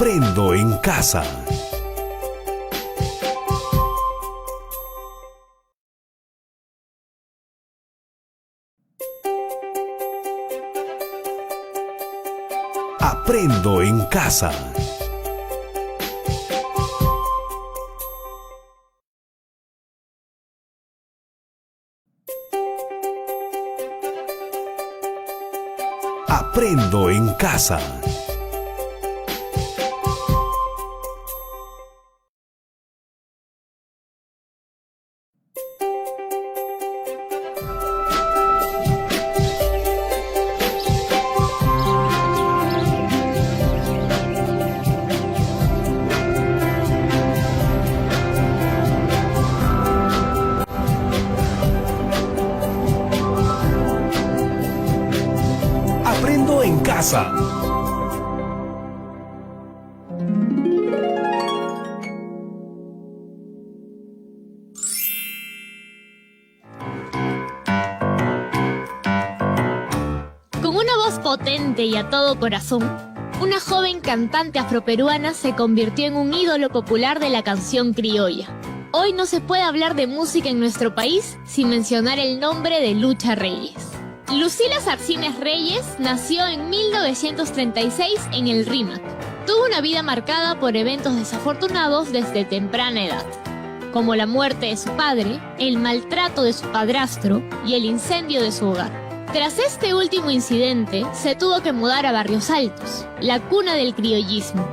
Aprendo en casa. Aprendo en casa. Aprendo en casa. Aprendo en casa. Con una voz potente y a todo corazón, una joven cantante afroperuana se convirtió en un ídolo popular de la canción criolla. Hoy no se puede hablar de música en nuestro país sin mencionar el nombre de Lucha Reyes. Lucila Sarcines Reyes nació en 1936 en el Rímac. Tuvo una vida marcada por eventos desafortunados desde temprana edad, como la muerte de su padre, el maltrato de su padrastro y el incendio de su hogar. Tras este último incidente, se tuvo que mudar a Barrios Altos, la cuna del criollismo.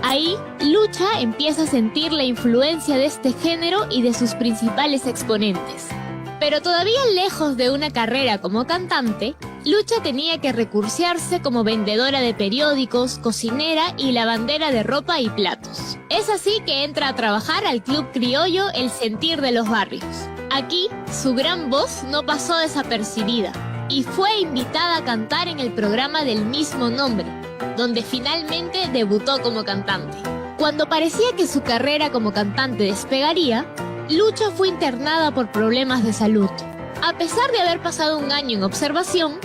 Ahí, Lucha empieza a sentir la influencia de este género y de sus principales exponentes. Pero todavía lejos de una carrera como cantante, Lucha tenía que recursearse como vendedora de periódicos, cocinera y lavandera de ropa y platos. Es así que entra a trabajar al Club Criollo El Sentir de los Barrios. Aquí, su gran voz no pasó desapercibida y fue invitada a cantar en el programa del mismo nombre, donde finalmente debutó como cantante. Cuando parecía que su carrera como cantante despegaría, Lucha fue internada por problemas de salud. A pesar de haber pasado un año en observación,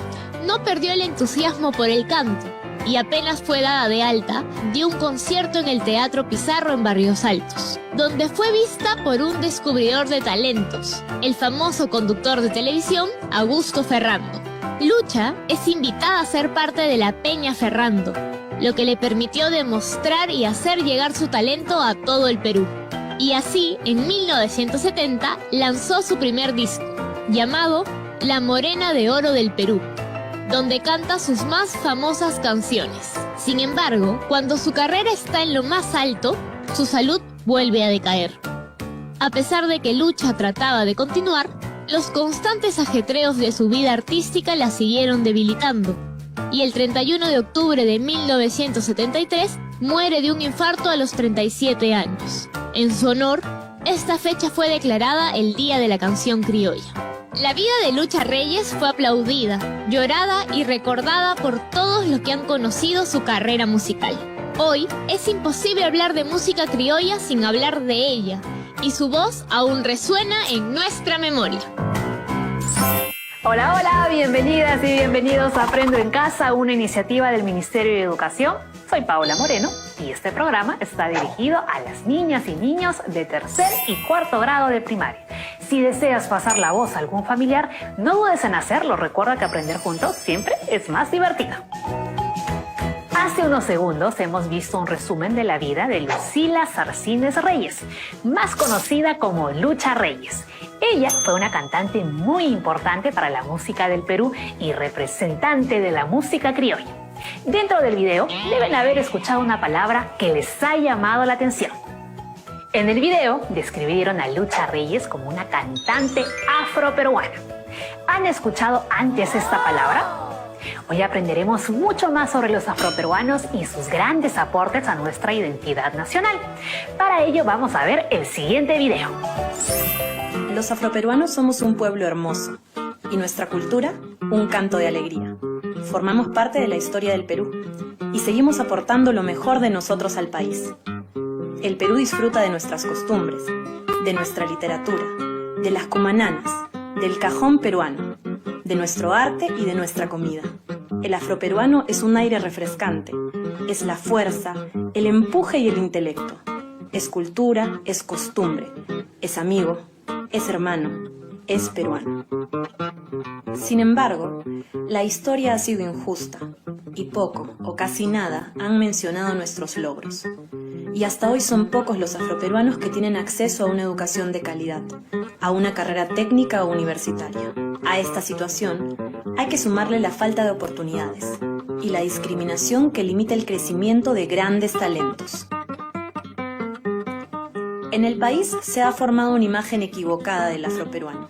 no perdió el entusiasmo por el canto y apenas fue dada de alta, dio un concierto en el Teatro Pizarro en Barrios Altos, donde fue vista por un descubridor de talentos, el famoso conductor de televisión Augusto Ferrando. Lucha es invitada a ser parte de la Peña Ferrando, lo que le permitió demostrar y hacer llegar su talento a todo el Perú. Y así, en 1970, lanzó su primer disco, llamado La Morena de Oro del Perú, donde canta sus más famosas canciones. Sin embargo, cuando su carrera está en lo más alto, su salud vuelve a decaer. A pesar de que Lucha trataba de continuar, los constantes ajetreos de su vida artística la siguieron debilitando, y el 31 de octubre de 1973 muere de un infarto a los 37 años. En su honor, esta fecha fue declarada el Día de la Canción Criolla. La vida de Lucha Reyes fue aplaudida, llorada y recordada por todos los que han conocido su carrera musical. Hoy es imposible hablar de música criolla sin hablar de ella, y su voz aún resuena en nuestra memoria. Hola, hola, bienvenidas y bienvenidos a Aprendo en Casa, una iniciativa del Ministerio de Educación. Soy Paola Moreno y este programa está dirigido a las niñas y niños de tercer y cuarto grado de primaria. Si deseas pasar la voz a algún familiar, no dudes en hacerlo. Recuerda que aprender juntos siempre es más divertido. Hace unos segundos hemos visto un resumen de la vida de Lucila Sarcines Reyes, más conocida como Lucha Reyes. Ella fue una cantante muy importante para la música del Perú y representante de la música criolla. Dentro del video deben haber escuchado una palabra que les ha llamado la atención. En el video describieron a Lucha Reyes como una cantante afroperuana. ¿Han escuchado antes esta palabra? Hoy aprenderemos mucho más sobre los afroperuanos y sus grandes aportes a nuestra identidad nacional. Para ello vamos a ver el siguiente video. Los afroperuanos somos un pueblo hermoso y nuestra cultura, un canto de alegría. Formamos parte de la historia del Perú y seguimos aportando lo mejor de nosotros al país. El Perú disfruta de nuestras costumbres, de nuestra literatura, de las cumananas, del cajón peruano, de nuestro arte y de nuestra comida. El afroperuano es un aire refrescante, es la fuerza, el empuje y el intelecto. Es cultura, es costumbre, es amigo, es hermano, es peruano. Sin embargo, la historia ha sido injusta y poco o casi nada han mencionado nuestros logros. Y hasta hoy son pocos los afroperuanos que tienen acceso a una educación de calidad, a una carrera técnica o universitaria. A esta situación hay que sumarle la falta de oportunidades y la discriminación que limita el crecimiento de grandes talentos. En el país se ha formado una imagen equivocada del afroperuano.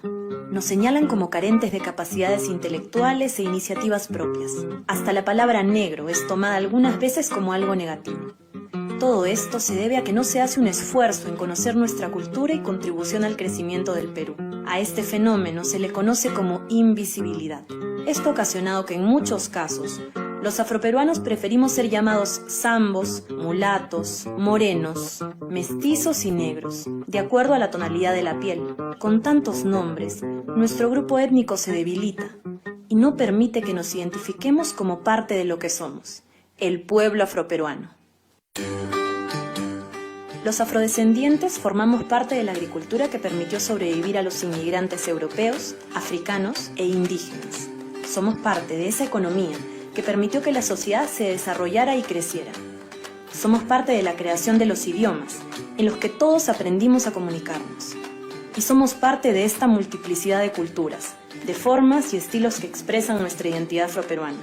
Nos señalan como carentes de capacidades intelectuales e iniciativas propias. Hasta la palabra negro es tomada algunas veces como algo negativo. Todo esto se debe a que no se hace un esfuerzo en conocer nuestra cultura y contribución al crecimiento del Perú. A este fenómeno se le conoce como invisibilidad. Esto ha ocasionado que en muchos casos los afroperuanos preferimos ser llamados zambos, mulatos, morenos, mestizos y negros, de acuerdo a la tonalidad de la piel. Con tantos nombres, nuestro grupo étnico se debilita y no permite que nos identifiquemos como parte de lo que somos, el pueblo afroperuano. Los afrodescendientes formamos parte de la agricultura que permitió sobrevivir a los inmigrantes europeos, africanos e indígenas. Somos parte de esa economía que permitió que la sociedad se desarrollara y creciera. Somos parte de la creación de los idiomas, en los que todos aprendimos a comunicarnos. Y somos parte de esta multiplicidad de culturas, de formas y estilos que expresan nuestra identidad afroperuana.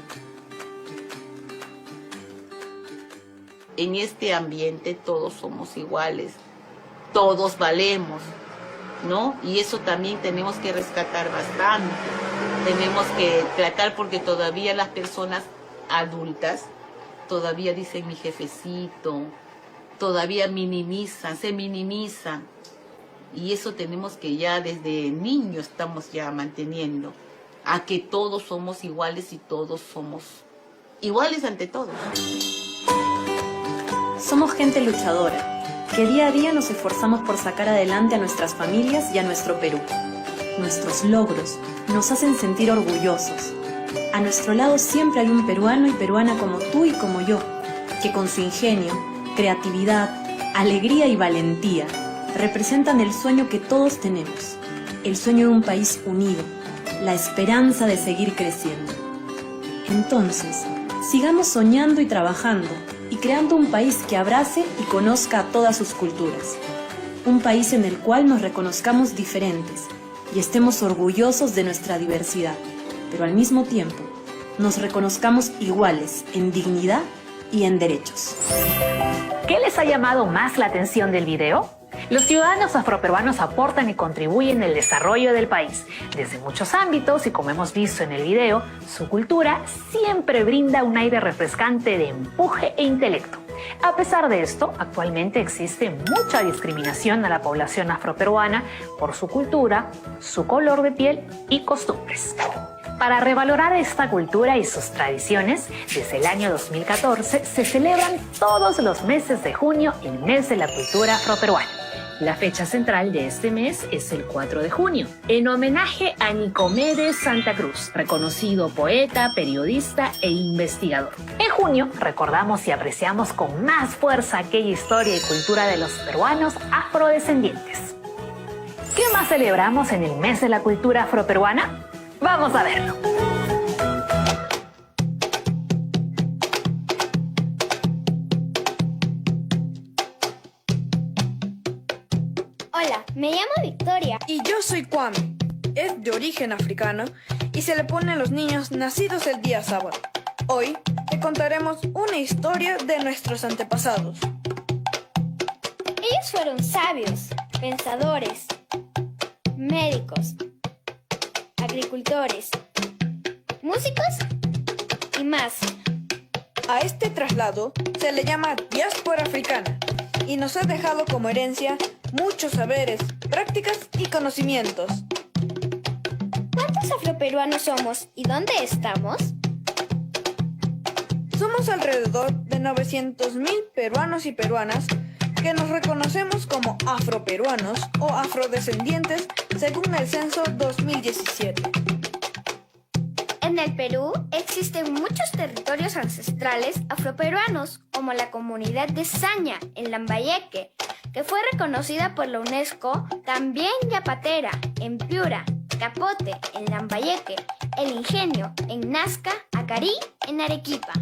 En este ambiente todos somos iguales, todos valemos, ¿no? Y eso también tenemos que rescatar bastante. Tenemos que tratar porque todavía las personas adultas todavía dicen mi jefecito, todavía se minimizan. Y eso tenemos que ya desde niños estamos ya manteniendo, a que todos somos iguales y todos somos iguales ante todos. Somos gente luchadora, que día a día nos esforzamos por sacar adelante a nuestras familias y a nuestro Perú. Nuestros logros nos hacen sentir orgullosos. A nuestro lado siempre hay un peruano y peruana como tú y como yo, que con su ingenio, creatividad, alegría y valentía representan el sueño que todos tenemos, el sueño de un país unido, la esperanza de seguir creciendo. Entonces, sigamos soñando y trabajando y creando un país que abrace y conozca a todas sus culturas. Un país en el cual nos reconozcamos diferentes y estemos orgullosos de nuestra diversidad, pero al mismo tiempo nos reconozcamos iguales en dignidad y en derechos. ¿Qué les ha llamado más la atención del video? Los ciudadanos afroperuanos aportan y contribuyen al desarrollo del país desde muchos ámbitos y, como hemos visto en el video, su cultura siempre brinda un aire refrescante de empuje e intelecto. A pesar de esto, actualmente existe mucha discriminación a la población afroperuana por su cultura, su color de piel y costumbres. Para revalorar esta cultura y sus tradiciones, desde el año 2014 se celebran todos los meses de junio el mes de la cultura afroperuana. La fecha central de este mes es el 4 de junio, en homenaje a Nicomedes Santa Cruz, reconocido poeta, periodista e investigador. En junio recordamos y apreciamos con más fuerza aquella historia y cultura de los peruanos afrodescendientes. ¿Qué más celebramos en el mes de la cultura afroperuana? Vamos a verlo. Hola, me llamo Victoria. Y yo soy Kwame. Es de origen africano y se le pone a los niños nacidos el día sábado. Hoy te contaremos una historia de nuestros antepasados. Ellos fueron sabios, pensadores, médicos, agricultores, músicos y más. A este traslado se le llama diáspora africana y nos ha dejado como herencia muchos saberes, prácticas y conocimientos. ¿Cuántos afroperuanos somos y dónde estamos? Somos alrededor de 900,000 peruanos y peruanas que nos reconocemos como afroperuanos o afrodescendientes según el censo 2017. En el Perú existen muchos territorios ancestrales afroperuanos, como la comunidad de Saña, en Lambayeque, que fue reconocida por la UNESCO, también Yapatera, en Piura, Capote, en Lambayeque, El Ingenio, en Nazca, Acarí, en Arequipa.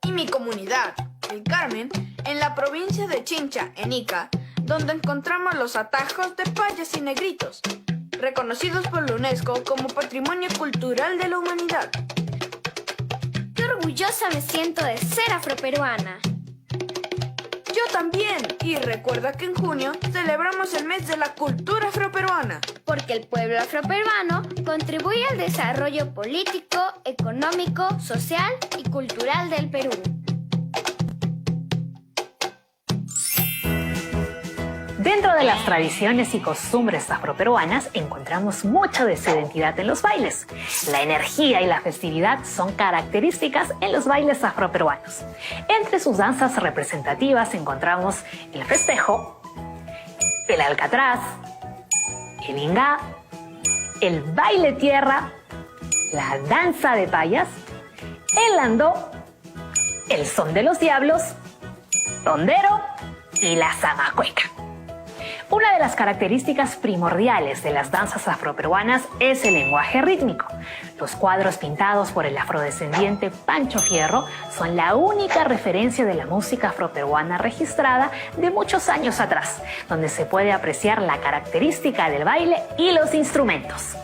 Y mi comunidad, el Carmen, en la provincia de Chincha, en Ica, donde encontramos los atajos de payas y negritos, reconocidos por la UNESCO como Patrimonio Cultural de la Humanidad. Qué orgullosa me siento de ser afroperuana. Yo también. Y recuerda que en junio celebramos el mes de la cultura afroperuana. Porque el pueblo afroperuano contribuye al desarrollo político, económico, social y cultural del Perú. Dentro de las tradiciones y costumbres afroperuanas encontramos mucha de su identidad en los bailes. La energía y la festividad son características en los bailes afroperuanos. Entre sus danzas representativas encontramos el festejo, el alcatraz, el ingá, el baile tierra, la danza de payas, el landó, el son de los diablos, tondero y la zamacueca. Una de las características primordiales de las danzas afroperuanas es el lenguaje rítmico. Los cuadros pintados por el afrodescendiente Pancho Fierro son la única referencia de la música afroperuana registrada de muchos años atrás, donde se puede apreciar la característica del baile y los instrumentos.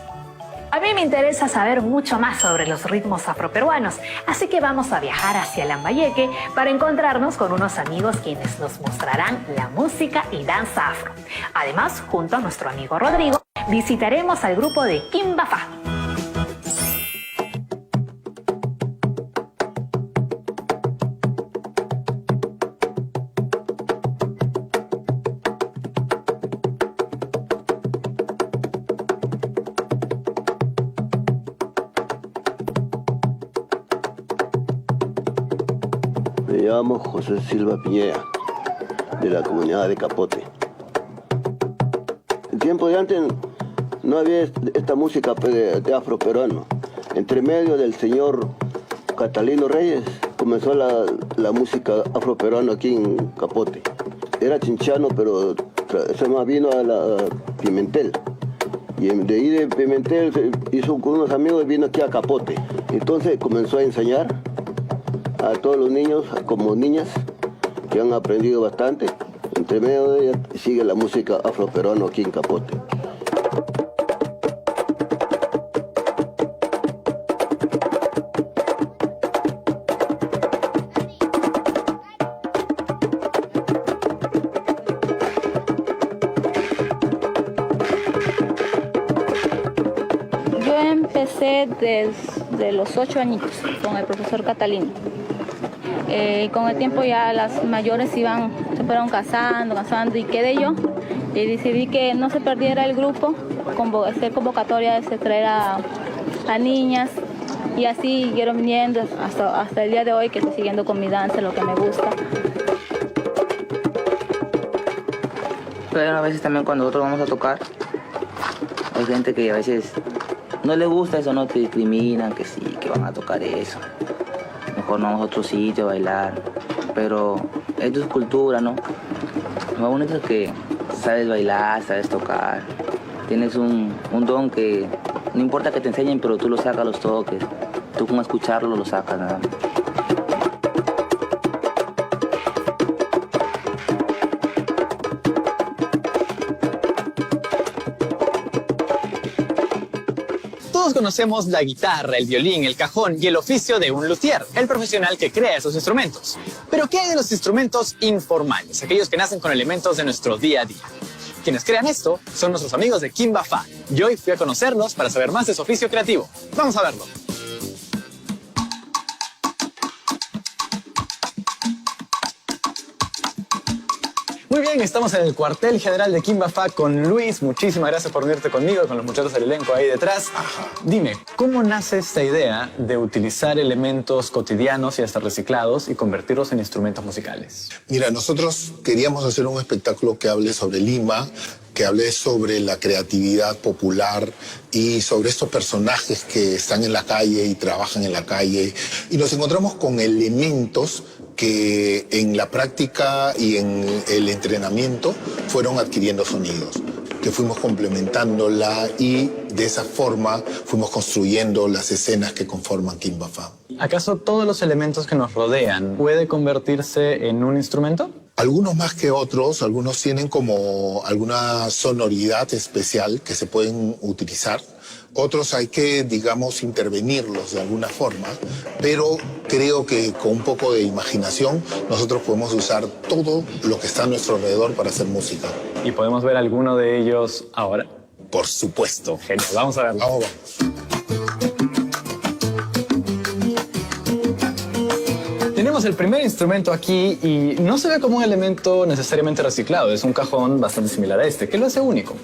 A mí me interesa saber mucho más sobre los ritmos afroperuanos, así que vamos a viajar hacia Lambayeque para encontrarnos con unos amigos quienes nos mostrarán la música y danza afro. Además, junto a nuestro amigo Rodrigo, visitaremos al grupo de Kimbafa. Me llamo José Silva Piñera, de la comunidad de Capote. En tiempo de antes no había esta música de afroperuano. Entre medio del señor Catalino Reyes comenzó la música afroperuana aquí en Capote. Era chinchano, pero se me vino a la Pimentel. Y de ahí de Pimentel se hizo con unos amigos y vino aquí a Capote. Entonces comenzó a enseñar a todos los niños como niñas que han aprendido bastante. Entre medio de ellas sigue la música afroperuana aquí en Capote. Yo empecé desde los 8 añitos con el profesor Catalino. Con el tiempo ya las mayores se fueron casando y quedé yo. Y decidí que no se perdiera el grupo, hacer convocatoria, traer a niñas. Y así siguieron viniendo hasta el día de hoy, que estoy siguiendo con mi danza, lo que me gusta. Pero a veces también cuando nosotros vamos a tocar, hay gente que a veces no le gusta eso, no te discriminan, que sí, que van a tocar eso. Mejor no vamos a otro sitio a bailar. Pero esto es cultura, ¿no? Lo bonito es que sabes bailar, sabes tocar. Tienes un don que no importa que te enseñen, pero tú lo sacas los toques. Tú con escucharlo lo sacas nada más. Todos conocemos la guitarra, el violín, el cajón y el oficio de un luthier, el profesional que crea esos instrumentos. Pero ¿qué hay de los instrumentos informales, aquellos que nacen con elementos de nuestro día a día? Quienes crean esto son nuestros amigos de Kimbafa. Y hoy fui a conocerlos para saber más de su oficio creativo. Vamos a verlo. Muy bien, estamos en el cuartel general de Quimbafá con Luis. Muchísimas gracias por unirte conmigo, con los muchachos del elenco ahí detrás. Dime, ¿cómo nace esta idea de utilizar elementos cotidianos y hasta reciclados y convertirlos en instrumentos musicales? Mira, nosotros queríamos hacer un espectáculo que hable sobre Lima, que hable sobre la creatividad popular y sobre estos personajes que están en la calle y trabajan en la calle. Y nos encontramos con elementos que en la práctica y en el entrenamiento fueron adquiriendo sonidos, que fuimos complementándola y de esa forma fuimos construyendo las escenas que conforman Quimbafá. ¿Acaso todos los elementos que nos rodean puede convertirse en un instrumento? Algunos más que otros, algunos tienen como alguna sonoridad especial que se pueden utilizar. Otros hay que, digamos, intervenirlos de alguna forma, pero creo que con un poco de imaginación nosotros podemos usar todo lo que está a nuestro alrededor para hacer música. ¿Y podemos ver alguno de ellos ahora? Por supuesto. Genial, vamos a verlo. Vamos. Tenemos el primer instrumento aquí y no se ve como un elemento necesariamente reciclado, es un cajón bastante similar a este. ¿Qué lo hace único?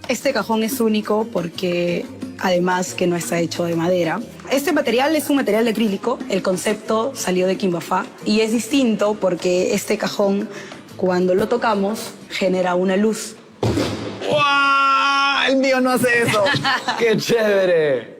Este cajón es único porque, además que no está hecho de madera, este material es un material de acrílico. El concepto salió de Quimbafá y es distinto porque este cajón, cuando lo tocamos, genera una luz. ¡Wow! El mío no hace eso. ¡Qué chévere!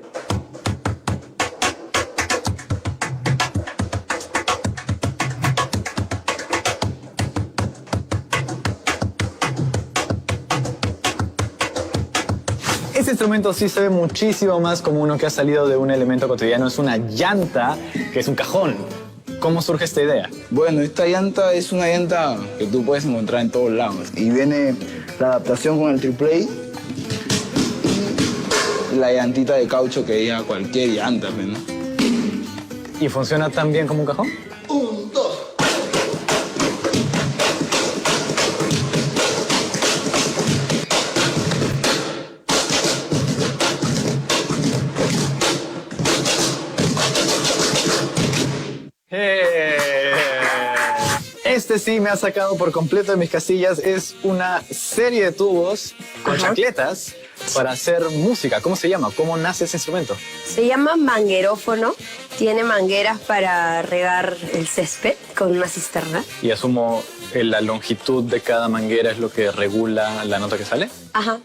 Este instrumento sí se ve muchísimo más como uno que ha salido de un elemento cotidiano. Es una llanta, que es un cajón. ¿Cómo surge esta idea? Bueno, esta llanta es una llanta que tú puedes encontrar en todos lados. Y viene la adaptación con el triple y la llantita de caucho que lleva cualquier llanta, ¿no? ¿Y funciona tan bien como un cajón? Un, dos. Este sí me ha sacado por completo de mis casillas. Es una serie de tubos con chancletas para hacer música. ¿Cómo se llama? ¿Cómo nace ese instrumento? Se llama manguerófono. Tiene mangueras para regar el césped con una cisterna. Y asumo la longitud de cada manguera es lo que regula la nota que sale. Ajá.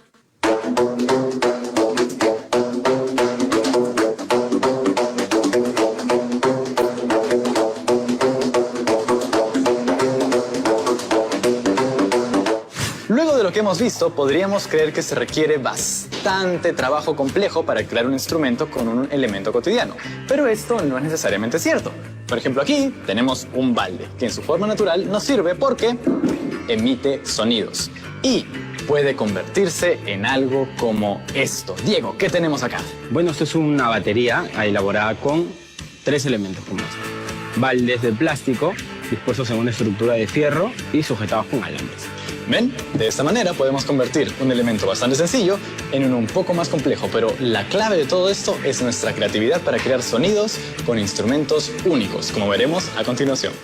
Luego de lo que hemos visto, podríamos creer que se requiere bastante trabajo complejo para crear un instrumento con un elemento cotidiano. Pero esto no es necesariamente cierto. Por ejemplo, aquí tenemos un balde, que en su forma natural nos sirve porque emite sonidos. Y puede convertirse en algo como esto. Diego, ¿qué tenemos acá? Bueno, esto es una batería elaborada con 3 elementos como este. Baldes de plástico dispuestos en una estructura de fierro y sujetados con alambres. ¿Ven? De esta manera podemos convertir un elemento bastante sencillo en uno un poco más complejo, pero la clave de todo esto es nuestra creatividad para crear sonidos con instrumentos únicos, como veremos a continuación.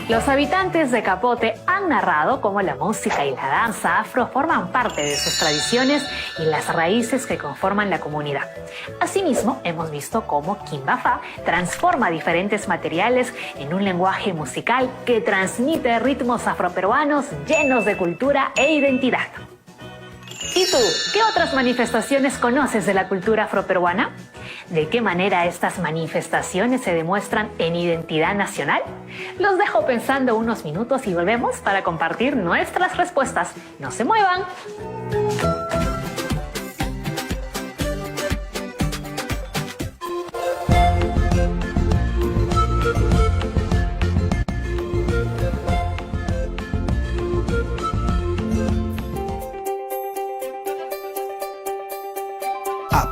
Los habitantes de Capote han narrado cómo la música y la danza afro forman parte de sus tradiciones y las raíces que conforman la comunidad. Asimismo, hemos visto cómo Quimbafá transforma diferentes materiales en un lenguaje musical que transmite ritmos afroperuanos llenos de cultura e identidad. ¿Y tú, qué otras manifestaciones conoces de la cultura afroperuana? ¿De qué manera estas manifestaciones se demuestran en identidad nacional? Los dejo pensando unos minutos y volvemos para compartir nuestras respuestas. ¡No se muevan!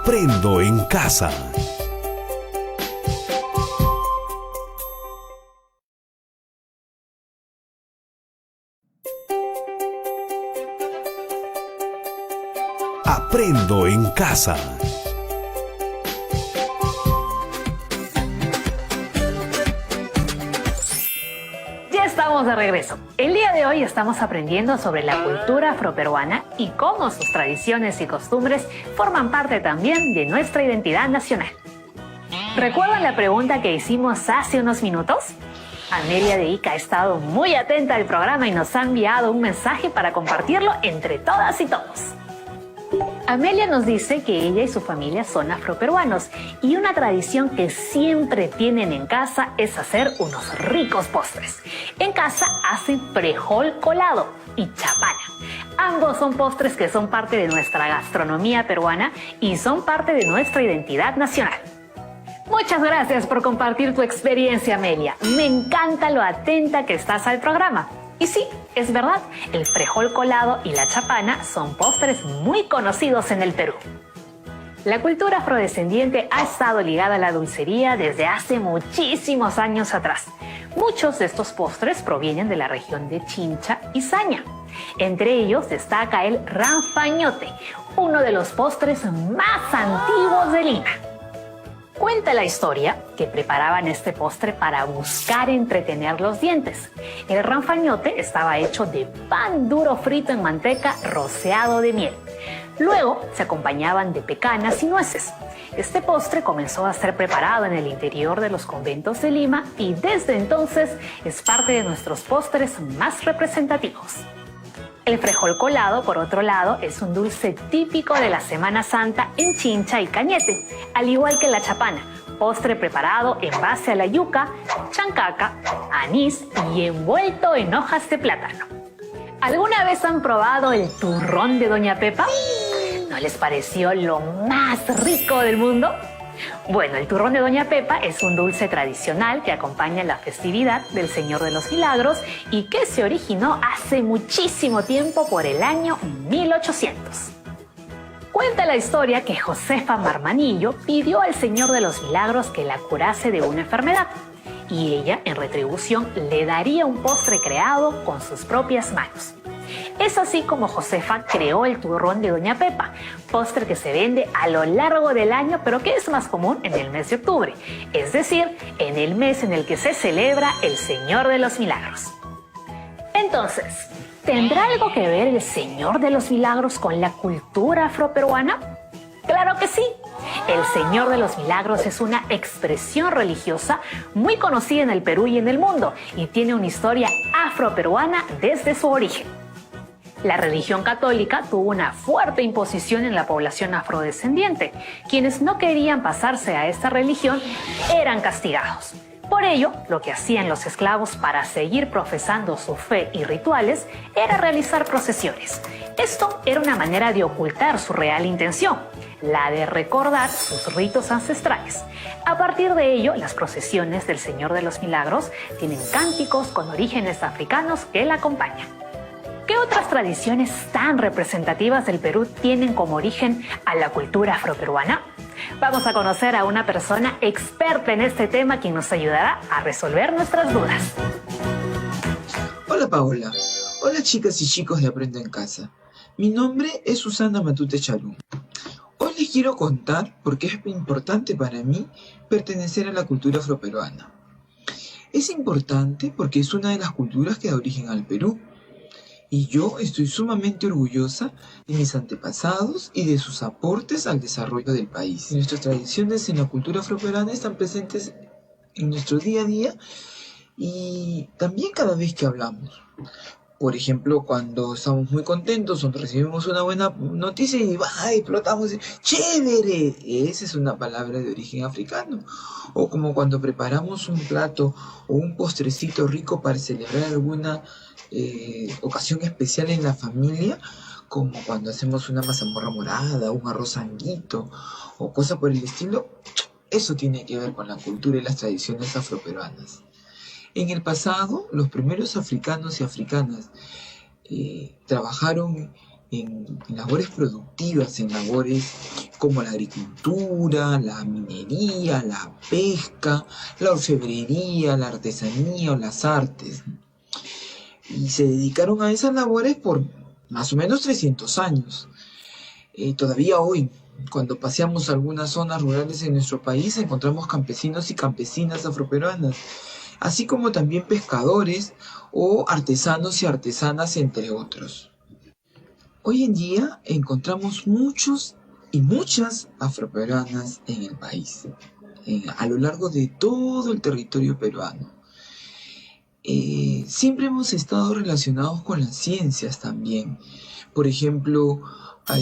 Aprendo en casa. Aprendo en casa. Ya estamos de regreso. El día de hoy estamos aprendiendo sobre la cultura afroperuana y cómo sus tradiciones y costumbres forman parte también de nuestra identidad nacional. ¿Recuerdan la pregunta que hicimos hace unos minutos? Amelia de Ica ha estado muy atenta al programa y nos ha enviado un mensaje para compartirlo entre todas y todos. Amelia nos dice que ella y su familia son afroperuanos y una tradición que siempre tienen en casa es hacer unos ricos postres. En casa hacen frijol colado y chapana. Ambos son postres que son parte de nuestra gastronomía peruana y son parte de nuestra identidad nacional. Muchas gracias por compartir tu experiencia, Amelia. Me encanta lo atenta que estás al programa. Y sí, es verdad, el frijol colado y la chapana son postres muy conocidos en el Perú. La cultura afrodescendiente ha estado ligada a la dulcería desde hace muchísimos años atrás. Muchos de estos postres provienen de la región de Chincha y Saña. Entre ellos destaca el ranfañote, uno de los postres más antiguos de Lima. Cuenta la historia que preparaban este postre para buscar entretener los dientes. El ranfañote estaba hecho de pan duro frito en manteca rociado de miel. Luego se acompañaban de pecanas y nueces. Este postre comenzó a ser preparado en el interior de los conventos de Lima y desde entonces es parte de nuestros postres más representativos. El frijol colado, por otro lado, es un dulce típico de la Semana Santa en Chincha y Cañete, al igual que la chapana, postre preparado en base a la yuca, chancaca, anís y envuelto en hojas de plátano. ¿Alguna vez han probado el turrón de Doña Pepa? ¿No les pareció lo más rico del mundo? Bueno, el turrón de Doña Pepa es un dulce tradicional que acompaña la festividad del Señor de los Milagros y que se originó hace muchísimo tiempo por el año 1800. Cuenta la historia que Josefa Marmanillo pidió al Señor de los Milagros que la curase de una enfermedad y ella, en retribución, le daría un postre creado con sus propias manos. Es así como Josefa creó el turrón de Doña Pepa, postre que se vende a lo largo del año, pero que es más común en el mes de octubre, es decir, en el mes en el que se celebra el Señor de los Milagros. Entonces, ¿tendrá algo que ver el Señor de los Milagros con la cultura afroperuana? ¡Claro que sí! El Señor de los Milagros es una expresión religiosa muy conocida en el Perú y en el mundo y tiene una historia afroperuana desde su origen. La religión católica tuvo una fuerte imposición en la población afrodescendiente. Quienes no querían pasarse a esta religión eran castigados. Por ello, lo que hacían los esclavos para seguir profesando su fe y rituales era realizar procesiones. Esto era una manera de ocultar su real intención, la de recordar sus ritos ancestrales. A partir de ello, las procesiones del Señor de los Milagros tienen cánticos con orígenes africanos que la acompañan. ¿Qué otras tradiciones tan representativas del Perú tienen como origen a la cultura afroperuana? Vamos a conocer a una persona experta en este tema quien nos ayudará a resolver nuestras dudas. Hola Paola, hola chicas y chicos de Aprendo en Casa. Mi nombre es Susana Matute Charum. Hoy les quiero contar por qué es importante para mí pertenecer a la cultura afroperuana. Es importante porque es una de las culturas que da origen al Perú. Y yo estoy sumamente orgullosa de mis antepasados y de sus aportes al desarrollo del país. Nuestras tradiciones en la cultura afroperuana están presentes en nuestro día a día y también cada vez que hablamos. Por ejemplo, cuando estamos muy contentos o recibimos una buena noticia y explotamos, ¡chévere! Esa es una palabra de origen africano. O como cuando preparamos un plato o un postrecito rico para celebrar alguna ocasión especial en la familia, como cuando hacemos una mazamorra morada, un arroz anguito o cosas por el estilo. Eso tiene que ver con la cultura y las tradiciones afroperuanas. En el pasado, los primeros africanos y africanas trabajaron en labores productivas, en labores como la agricultura, la minería, la pesca, la orfebrería, la artesanía o las artes. Y se dedicaron a esas labores por más o menos 300 años. Todavía hoy, cuando paseamos algunas zonas rurales en nuestro país, encontramos campesinos y campesinas afroperuanas, así como también pescadores o artesanos y artesanas, entre otros. Hoy en día encontramos muchos y muchas afroperuanas en el país, a lo largo de todo el territorio peruano. Siempre hemos estado relacionados con las ciencias también. Por ejemplo,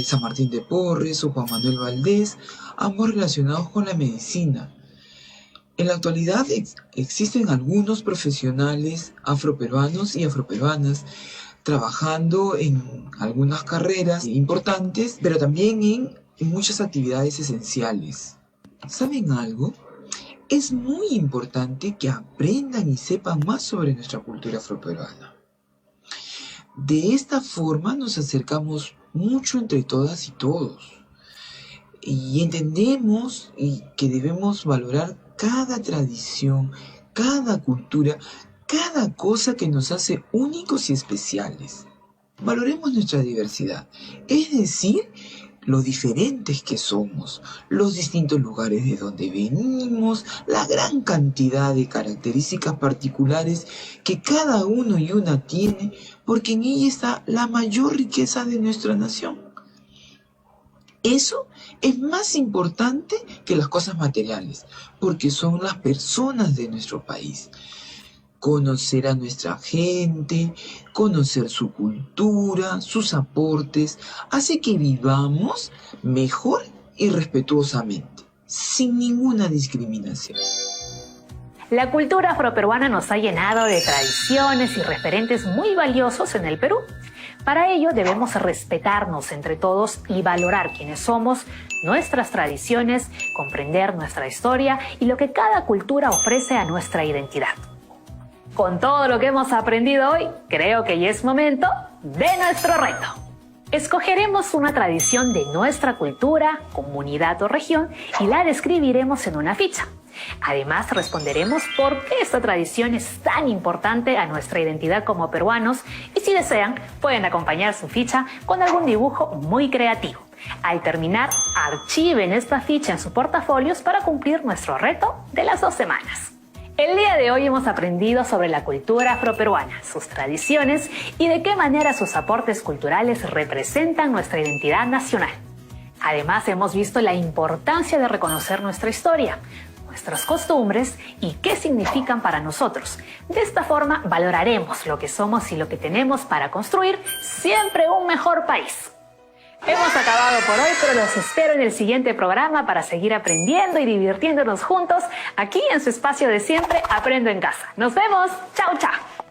San Martín de Porres o Juan Manuel Valdés, ambos relacionados con la medicina. En la actualidad existen algunos profesionales afroperuanos y afroperuanas trabajando en algunas carreras importantes, pero también en muchas actividades esenciales. ¿Saben algo? Es muy importante que aprendan y sepan más sobre nuestra cultura afroperuana. De esta forma nos acercamos mucho entre todas y todos. Y entendemos que debemos valorar cada tradición, cada cultura, cada cosa que nos hace únicos y especiales. Valoremos nuestra diversidad, es decir, lo diferentes que somos, los distintos lugares de donde venimos, la gran cantidad de características particulares que cada uno y una tiene, porque en ella está la mayor riqueza de nuestra nación. Eso es más importante que las cosas materiales, porque son las personas de nuestro país. Conocer a nuestra gente, conocer su cultura, sus aportes, hace que vivamos mejor y respetuosamente, sin ninguna discriminación. La cultura afroperuana nos ha llenado de tradiciones y referentes muy valiosos en el Perú. Para ello debemos respetarnos entre todos y valorar quiénes somos, nuestras tradiciones, comprender nuestra historia y lo que cada cultura ofrece a nuestra identidad. Con todo lo que hemos aprendido hoy, creo que ya es momento de nuestro reto. Escogeremos una tradición de nuestra cultura, comunidad o región y la describiremos en una ficha. Además, responderemos por qué esta tradición es tan importante a nuestra identidad como peruanos y si desean, pueden acompañar su ficha con algún dibujo muy creativo. Al terminar, archiven esta ficha en sus portafolios para cumplir nuestro reto de las 2 semanas. El día de hoy hemos aprendido sobre la cultura afroperuana, sus tradiciones y de qué manera sus aportes culturales representan nuestra identidad nacional. Además, hemos visto la importancia de reconocer nuestra historia, nuestras costumbres y qué significan para nosotros. De esta forma valoraremos lo que somos y lo que tenemos para construir siempre un mejor país. Hemos acabado por hoy, pero los espero en el siguiente programa para seguir aprendiendo y divirtiéndonos juntos aquí en su espacio de siempre, Aprendo en Casa. ¡Nos vemos! ¡Chao, chao!